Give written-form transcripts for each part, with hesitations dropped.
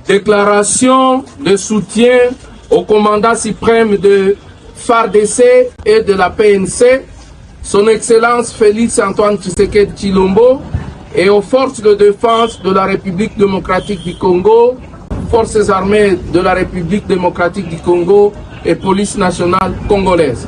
Déclaration de soutien au commandant suprême de FARDC et de la PNC, son Excellence Félix Antoine Tshisekedi Tshilombo, et aux forces de défense de la République démocratique du Congo, forces armées de la République démocratique du Congo et police nationale congolaise.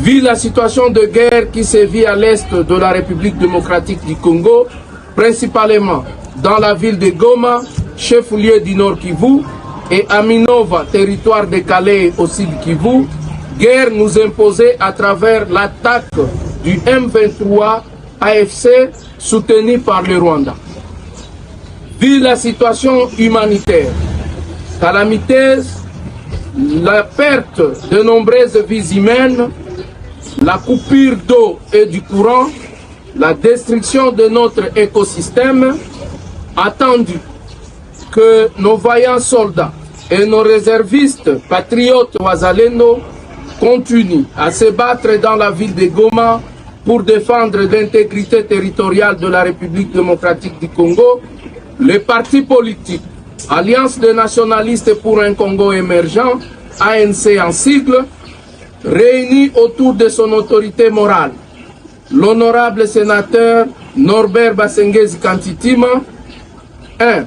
Vu la situation de guerre qui sévit à l'est de la République démocratique du Congo, principalement dans la ville de Goma, chef-lieu du Nord Kivu, et à Minova, territoire de Calais au Sud Kivu, guerre nous imposée à travers l'attaque du M23 AFC soutenu par le Rwanda. Vu la situation humanitaire calamiteuse, la perte de nombreuses vies humaines, la coupure d'eau et du courant, la destruction de notre écosystème, attendu que nos vaillants soldats et nos réservistes patriotes Wazalendo continuent à se battre dans la ville de Goma pour défendre l'intégrité territoriale de la République démocratique du Congo, les partis politiques Alliance des nationalistes pour un Congo émergent, ANC en sigle, réunis autour de son autorité morale, l'honorable sénateur Norbert Basengezi Kantitima, 1.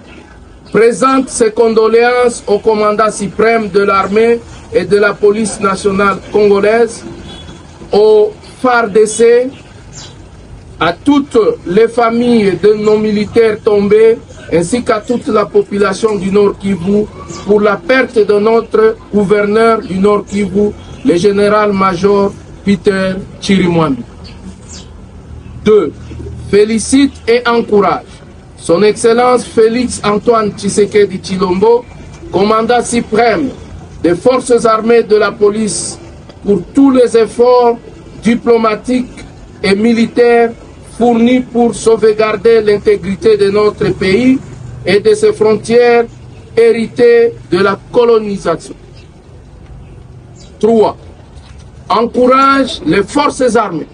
Présente ses condoléances au commandant suprême de l'armée et de la police nationale congolaise, au FARDC, à toutes les familles de nos militaires tombés, ainsi qu'à toute la population du Nord Kivu, pour la perte de notre gouverneur du Nord Kivu, le général-major Peter Chirimwami. 2. Félicite et encourage son Excellence Félix Antoine Tshisekedi Tshilombo, commandant suprême des forces armées de la police, pour tous les efforts diplomatiques et militaires fournis pour sauvegarder l'intégrité de notre pays et de ses frontières héritées de la colonisation. 3. Encourage les forces armées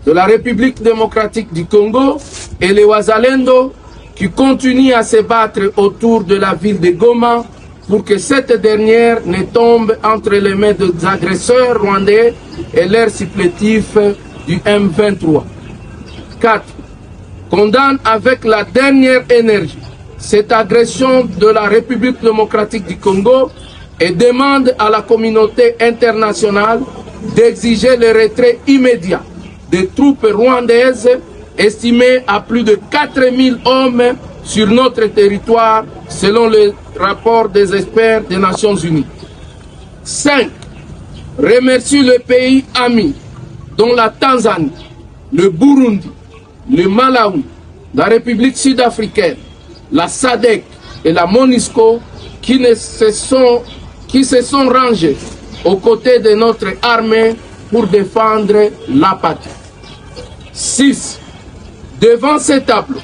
de la République démocratique du Congo et les Wazalendo qui continuent à se battre autour de la ville de Goma pour que cette dernière ne tombe entre les mains des agresseurs rwandais et leurs supplétifs du M23. 4. Condamne avec la dernière énergie cette agression de la République démocratique du Congo et demande à la communauté internationale d'exiger le retrait immédiat des troupes rwandaises estimées à plus de 4000 hommes sur notre territoire selon le rapport des experts des Nations Unies. 5. Remercie le pays ami dont la Tanzanie, le Burundi, le Malawi, la République sud-africaine, la SADC et la MONUSCO qui se sont rangés aux côtés de notre armée pour défendre la patrie. 6. Devant ces tableaux,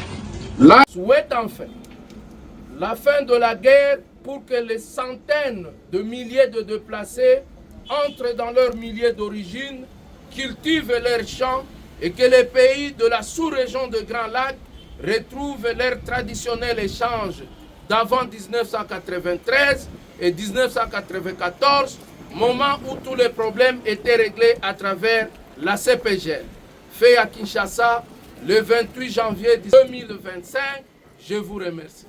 la souhaite enfin la fin de la guerre pour que les centaines de milliers de déplacés entrent dans leur milieu d'origine, cultivent leurs champs et que les pays de la sous-région de Grand Lac retrouvent leur traditionnel échange d'avant 1993 et 1994, moment où tous les problèmes étaient réglés à travers la CPGL. Fait à Kinshasa le 28 janvier 2025. Je vous remercie.